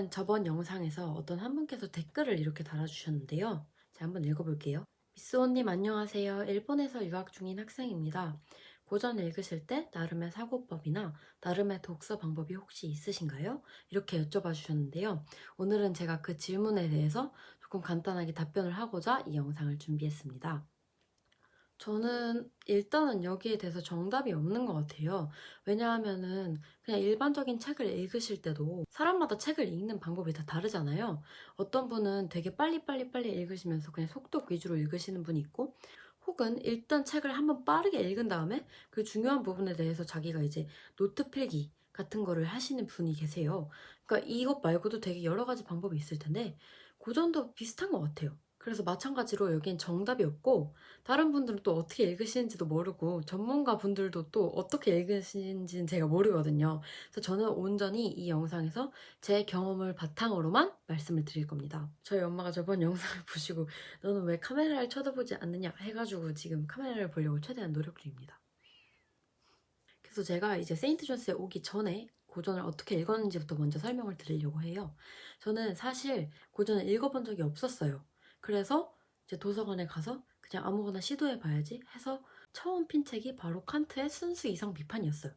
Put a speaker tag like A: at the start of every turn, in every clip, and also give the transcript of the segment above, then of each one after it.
A: 저번 영상에서 어떤 한 분께서 댓글을 이렇게 달아주셨는데요. 제가 한번 읽어볼게요. 미스오님 안녕하세요. 일본에서 유학 중인 학생입니다. 고전 읽으실 때 나름의 사고법이나 나름의 독서 방법이 혹시 있으신가요? 이렇게 여쭤봐 주셨는데요. 오늘은 제가 그 질문에 대해서 조금 간단하게 답변을 하고자 이 영상을 준비했습니다. 저는 일단은 여기에 대해서 정답이 없는 것 같아요. 왜냐하면은 그냥 일반적인 책을 읽으실 때도 사람마다 책을 읽는 방법이 다 다르잖아요. 어떤 분은 되게 빨리 읽으시면서 그냥 속독 위주로 읽으시는 분이 있고, 혹은 일단 책을 한번 빠르게 읽은 다음에 그 중요한 부분에 대해서 자기가 이제 노트 필기 같은 거를 하시는 분이 계세요. 그러니까 이것 말고도 되게 여러 가지 방법이 있을 텐데 고전도 비슷한 것 같아요. 그래서 마찬가지로 여긴 정답이 없고, 다른 분들은 또 어떻게 읽으시는지도 모르고 전문가 분들도 또 어떻게 읽으시는지는 제가 모르거든요. 그래서 저는 온전히 이 영상에서 제 경험을 바탕으로만 말씀을 드릴 겁니다. 저희 엄마가 저번 영상을 보시고 너는 왜 카메라를 쳐다보지 않느냐 해가지고 지금 카메라를 보려고 최대한 노력 중입니다. 그래서 제가 이제 세인트 존스에 오기 전에 고전을 어떻게 읽었는지부터 먼저 설명을 드리려고 해요. 저는 사실 고전을 읽어본 적이 없었어요. 그래서 이제 도서관에 가서 그냥 아무거나 시도해봐야지 해서 처음 핀 책이 바로 칸트의 순수 이상 비판이었어요.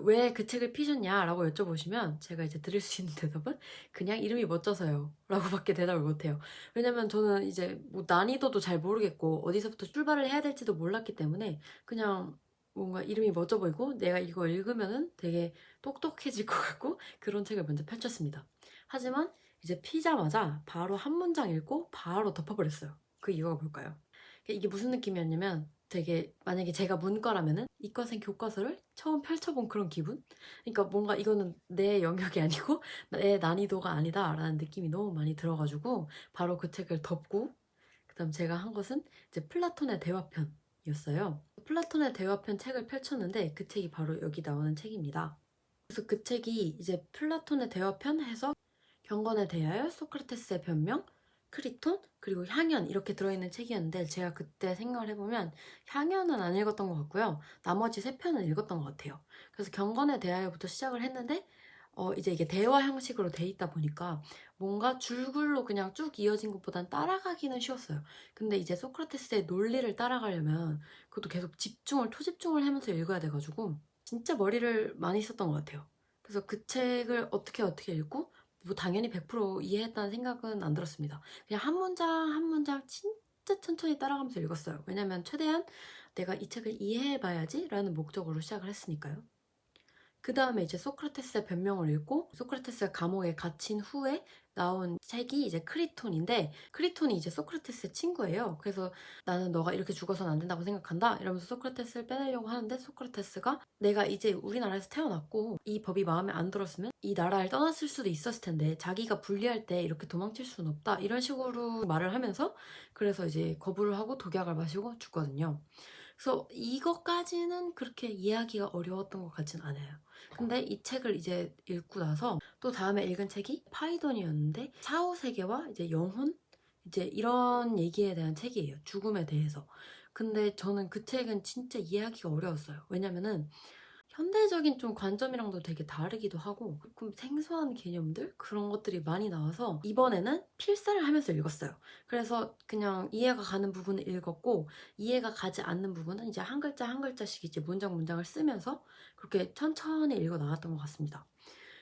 A: 왜 그 책을 피셨냐라고 여쭤보시면 제가 이제 드릴 수 있는 대답은 그냥 이름이 멋져서요 라고 밖에 대답을 못해요. 왜냐면 저는 이제 뭐 난이도도 잘 모르겠고 어디서부터 출발을 해야 될지도 몰랐기 때문에 그냥 뭔가 이름이 멋져 보이고 내가 이거 읽으면은 되게 똑똑해질 것 같고 그런 책을 먼저 펼쳤습니다. 하지만 이제 피자마자 바로 한 문장 읽고 바로 덮어버렸어요. 그 이유가 뭘까요? 이게 무슨 느낌이었냐면 되게 만약에 제가 문과라면은 이과생 교과서를 처음 펼쳐본 그런 기분? 그러니까 뭔가 이거는 내 영역이 아니고 내 난이도가 아니다 라는 느낌이 너무 많이 들어가지고 바로 그 책을 덮고, 그다음 제가 한 것은 이제 플라톤의 대화편이었어요. 플라톤의 대화편 책을 펼쳤는데 그 책이 바로 여기 나오는 책입니다. 그래서 그 책이 이제 플라톤의 대화편 해서 경건에 대하여, 소크라테스의 변명, 크리톤, 그리고 향연 이렇게 들어있는 책이었는데 제가 그때 생각을 해보면 향연은 안 읽었던 것 같고요. 나머지 세 편은 읽었던 것 같아요. 그래서 경건에 대하여부터 시작을 했는데 이제 이게 대화 형식으로 돼 있다 보니까 뭔가 줄글로 그냥 쭉 이어진 것보단 따라가기는 쉬웠어요. 근데 이제 소크라테스의 논리를 따라가려면 그것도 계속 초집중을 하면서 읽어야 돼가지고 진짜 머리를 많이 썼던 것 같아요. 그래서 그 책을 어떻게 읽고 뭐 당연히 100% 이해했다는 생각은 안 들었습니다. 그냥 한 문장 한 문장 진짜 천천히 따라가면서 읽었어요. 왜냐면 최대한 내가 이 책을 이해해봐야지 라는 목적으로 시작을 했으니까요. 그 다음에 이제 소크라테스의 변명을 읽고 소크라테스가 감옥에 갇힌 후에 나온 책이 이제 크리톤인데, 크리톤이 이제 소크라테스의 친구예요. 그래서 나는 너가 이렇게 죽어서는 안 된다고 생각한다 이러면서 소크라테스를 빼내려고 하는데, 소크라테스가 내가 이제 우리나라에서 태어났고 이 법이 마음에 안 들었으면 이 나라를 떠났을 수도 있었을 텐데 자기가 불리할 때 이렇게 도망칠 수는 없다 이런 식으로 말을 하면서, 그래서 이제 거부를 하고 독약을 마시고 죽거든요. 그래서 이것까지는 그렇게 이해하기가 어려웠던 것 같진 않아요. 근데 이 책을 이제 읽고 나서 또 다음에 읽은 책이 파이돈이었는데 사후세계와 이제 영혼? 이제 이런 얘기에 대한 책이에요. 죽음에 대해서. 근데 저는 그 책은 진짜 이해하기가 어려웠어요. 왜냐면은 현대적인 좀 관점이랑도 되게 다르기도 하고 조금 생소한 개념들? 그런 것들이 많이 나와서 이번에는 필사를 하면서 읽었어요. 그래서 그냥 이해가 가는 부분을 읽었고, 이해가 가지 않는 부분은 이제 한 글자 한 글자씩 이제 문장을 쓰면서 그렇게 천천히 읽어 나갔던 것 같습니다.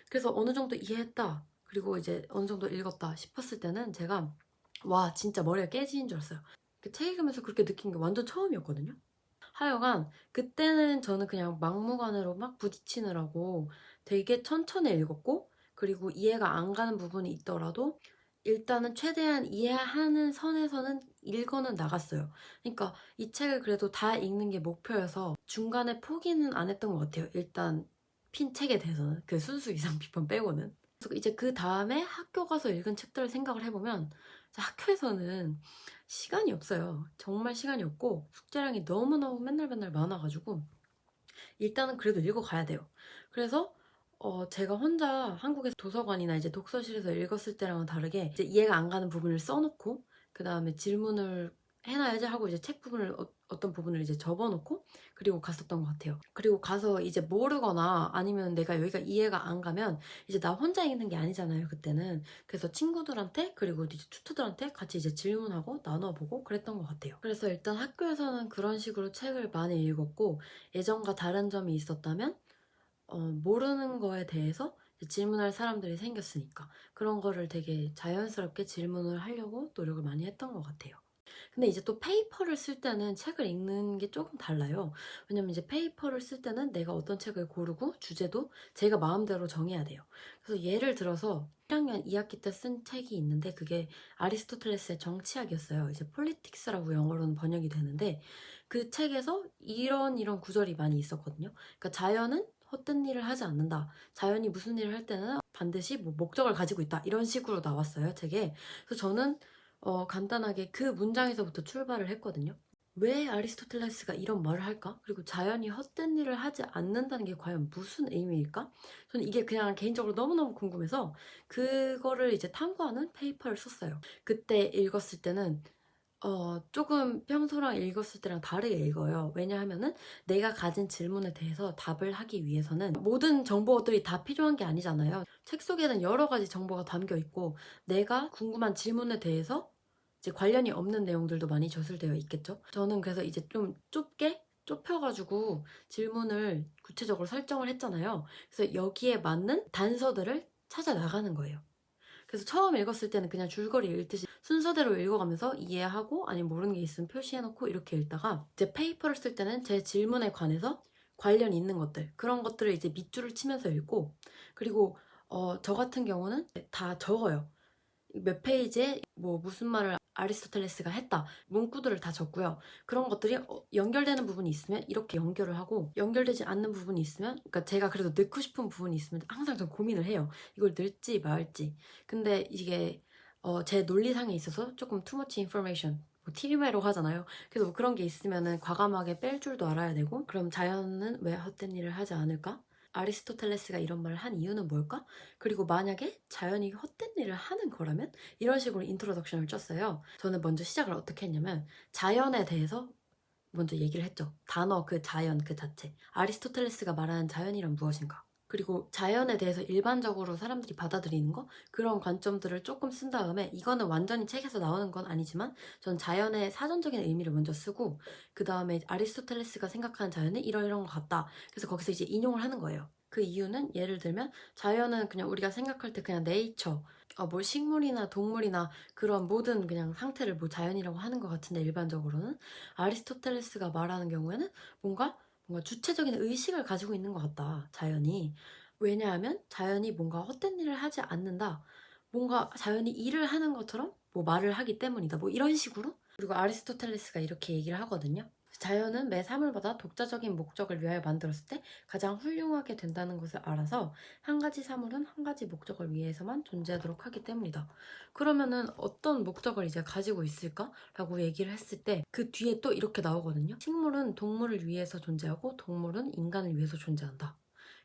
A: 그래서 어느 정도 이해했다, 그리고 이제 어느 정도 읽었다 싶었을 때는 제가 와 진짜 머리가 깨지는 줄 알았어요. 그 책 읽으면서 그렇게 느낀 게 완전 처음이었거든요. 하여간 그때는 저는 그냥 막무가내로 막 부딪히느라고 되게 천천히 읽었고, 그리고 이해가 안 가는 부분이 있더라도 일단은 최대한 이해하는 선에서는 읽어는 나갔어요. 그러니까 이 책을 그래도 다 읽는 게 목표여서 중간에 포기는 안 했던 것 같아요. 일단 핀 책에 대해서는 그 순수 이상 비판 빼고는. 그래서 이제 그 다음에 학교 가서 읽은 책들을 생각을 해보면 학교에서는 시간이 없어요. 정말 시간이 없고 숙제량이 너무너무 맨날 많아가지고 일단은 그래도 읽어가야 돼요. 그래서 제가 혼자 한국에서 도서관이나 이제 독서실에서 읽었을 때랑은 다르게 이제 이해가 안 가는 부분을 써놓고 그 다음에 질문을 해놔야지 하고 이제 책 부분을 어떤 부분을 이제 접어놓고 그리고 갔었던 것 같아요. 그리고 가서 이제 모르거나 아니면 내가 여기가 이해가 안 가면 이제 나 혼자 있는 게 아니잖아요, 그때는. 그래서 친구들한테 그리고 이제 튜터들한테 같이 이제 질문하고 나눠보고 그랬던 것 같아요. 그래서 일단 학교에서는 그런 식으로 책을 많이 읽었고, 예전과 다른 점이 있었다면 모르는 거에 대해서 질문할 사람들이 생겼으니까 그런 거를 되게 자연스럽게 질문을 하려고 노력을 많이 했던 것 같아요. 근데 이제 또 페이퍼를 쓸 때는 책을 읽는 게 조금 달라요. 왜냐면 이제 페이퍼를 쓸 때는 내가 어떤 책을 고르고 주제도 제가 마음대로 정해야 돼요. 그래서 예를 들어서 1학년 2학기 때 쓴 책이 있는데 그게 아리스토텔레스의 정치학이었어요. 이제 폴리틱스라고 영어로는 번역이 되는데 그 책에서 이런 구절이 많이 있었거든요. 그러니까 자연은 헛된 일을 하지 않는다. 자연이 무슨 일을 할 때는 반드시 뭐 목적을 가지고 있다. 이런 식으로 나왔어요, 책에. 그래서 저는 간단하게 그 문장에서부터 출발을 했거든요. 왜 아리스토텔레스가 이런 말을 할까? 그리고 자연이 헛된 일을 하지 않는다는 게 과연 무슨 의미일까? 저는 이게 그냥 개인적으로 너무너무 궁금해서 그거를 이제 탐구하는 페이퍼를 썼어요. 그때 읽었을 때는 조금 평소랑 읽었을 때랑 다르게 읽어요. 왜냐하면은 내가 가진 질문에 대해서 답을 하기 위해서는 모든 정보들이 다 필요한 게 아니잖아요. 책 속에는 여러 가지 정보가 담겨 있고 내가 궁금한 질문에 대해서 이제 관련이 없는 내용들도 많이 저술되어 있겠죠. 저는 그래서 이제 좀 좁게 좁혀가지고 질문을 구체적으로 설정을 했잖아요. 그래서 여기에 맞는 단서들을 찾아 나가는 거예요. 그래서 처음 읽었을 때는 그냥 줄거리 읽듯이 순서대로 읽어가면서 이해하고 아니면 모르는 게 있으면 표시해놓고 이렇게 읽다가 이제 페이퍼를 쓸 때는 제 질문에 관해서 관련 있는 것들 그런 것들을 이제 밑줄을 치면서 읽고 그리고 저 같은 경우는 다 적어요. 몇 페이지에 뭐 무슨 말을 아리스토텔레스가 했다 문구들을 다 적고요. 그런 것들이 연결되는 부분이 있으면 이렇게 연결을 하고 연결되지 않는 부분이 있으면 그러니까 제가 그래도 넣고 싶은 부분이 있으면 항상 좀 고민을 해요. 이걸 넣을지 말지. 근데 이게 제 논리상에 있어서 조금 too much information 뭐 TV매로 하잖아요. 그래서 뭐 그런 게 있으면은 과감하게 뺄 줄도 알아야 되고 그럼 자연은 왜 헛된 일을 하지 않을까? 아리스토텔레스가 이런 말을 한 이유는 뭘까? 그리고 만약에 자연이 헛된 일을 하는 거라면? 이런 식으로 인트로덕션을 쪘어요. 저는 먼저 시작을 어떻게 했냐면 자연에 대해서 먼저 얘기를 했죠. 단어 그 자연 그 자체. 아리스토텔레스가 말하는 자연이란 무엇인가? 그리고 자연에 대해서 일반적으로 사람들이 받아들이는 거 그런 관점들을 조금 쓴 다음에 이거는 완전히 책에서 나오는 건 아니지만 전 자연의 사전적인 의미를 먼저 쓰고 그 다음에 아리스토텔레스가 생각하는 자연은 이런 것 같다. 그래서 거기서 이제 인용을 하는 거예요. 그 이유는 예를 들면 자연은 그냥 우리가 생각할 때 그냥 네이처 뭐 식물이나 동물이나 그런 모든 그냥 상태를 뭐 자연이라고 하는 것 같은데 일반적으로는 아리스토텔레스가 말하는 경우에는 뭔가 주체적인 의식을 가지고 있는 것 같다, 자연이. 왜냐하면 자연이 뭔가 헛된 일을 하지 않는다. 뭔가 자연이 일을 하는 것처럼 뭐 말을 하기 때문이다. 뭐 이런 식으로. 그리고 아리스토텔레스가 이렇게 얘기를 하거든요. 자연은 매 사물마다 독자적인 목적을 위하여 만들었을 때 가장 훌륭하게 된다는 것을 알아서 한 가지 사물은 한 가지 목적을 위해서만 존재하도록 하기 때문이다. 그러면은 어떤 목적을 이제 가지고 있을까? 라고 얘기를 했을 때 그 뒤에 또 이렇게 나오거든요. 식물은 동물을 위해서 존재하고 동물은 인간을 위해서 존재한다.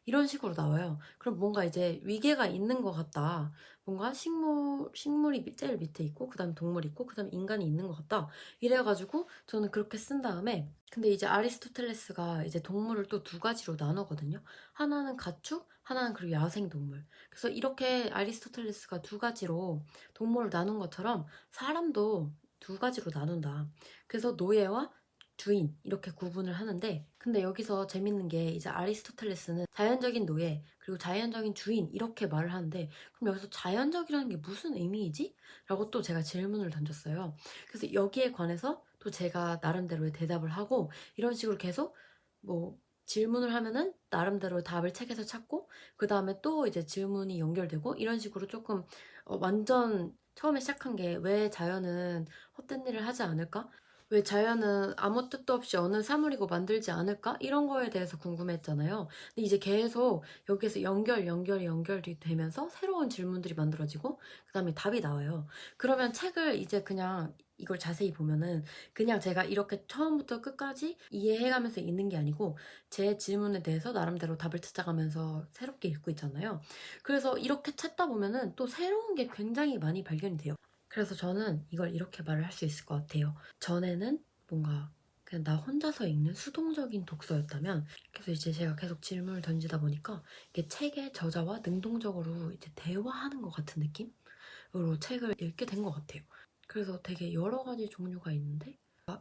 A: 이런 식으로 나와요. 그럼 뭔가 이제 위계가 있는 것 같다. 뭔가 식물이 제일 밑에 있고, 그 다음에 동물이 있고, 그 다음에 인간이 있는 것 같다. 이래가지고 저는 그렇게 쓴 다음에, 근데 이제 아리스토텔레스가 이제 동물을 또 두 가지로 나누거든요. 하나는 가축, 하나는 그리고 야생동물. 그래서 이렇게 아리스토텔레스가 두 가지로 동물을 나눈 것처럼 사람도 두 가지로 나눈다. 그래서 노예와 주인 이렇게 구분을 하는데 근데 여기서 재밌는 게 이제 아리스토텔레스는 자연적인 노예 그리고 자연적인 주인 이렇게 말을 하는데 그럼 여기서 자연적이라는 게 무슨 의미이지? 라고 또 제가 질문을 던졌어요. 그래서 여기에 관해서 또 제가 나름대로의 대답을 하고 이런 식으로 계속 뭐 질문을 하면은 나름대로 답을 책에서 찾고 그 다음에 또 이제 질문이 연결되고 이런 식으로 조금 완전 처음에 시작한 게 왜 자연은 헛된 일을 하지 않을까? 왜 자연은 아무 뜻도 없이 어느 사물이고 만들지 않을까? 이런 거에 대해서 궁금했잖아요. 근데 이제 계속 여기에서 연결이 되면서 새로운 질문들이 만들어지고 그 다음에 답이 나와요. 그러면 책을 이제 그냥 이걸 자세히 보면은 그냥 제가 이렇게 처음부터 끝까지 이해해가면서 읽는 게 아니고 제 질문에 대해서 나름대로 답을 찾아가면서 새롭게 읽고 있잖아요. 그래서 이렇게 찾다 보면은 또 새로운 게 굉장히 많이 발견이 돼요. 그래서 저는 이걸 이렇게 말을 할 수 있을 것 같아요. 전에는 뭔가 그냥 나 혼자서 읽는 수동적인 독서였다면, 그래서 이제 제가 계속 질문을 던지다 보니까 이게 책의 저자와 능동적으로 이제 대화하는 것 같은 느낌으로 책을 읽게 된 것 같아요. 그래서 되게 여러 가지 종류가 있는데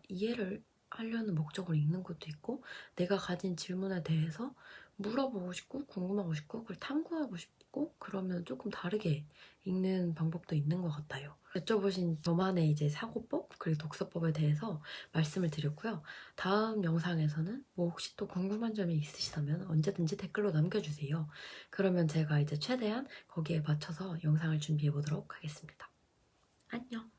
A: 이해를 하려는 목적으로 읽는 것도 있고, 내가 가진 질문에 대해서 물어보고 싶고 궁금하고 싶고 그걸 탐구하고 싶고 그러면 조금 다르게 읽는 방법도 있는 것 같아요. 여쭤보신 저만의 이제 사고법 그리고 독서법에 대해서 말씀을 드렸고요. 다음 영상에서는 뭐 혹시 또 궁금한 점이 있으시다면 언제든지 댓글로 남겨주세요. 그러면 제가 이제 최대한 거기에 맞춰서 영상을 준비해 보도록 하겠습니다. 안녕!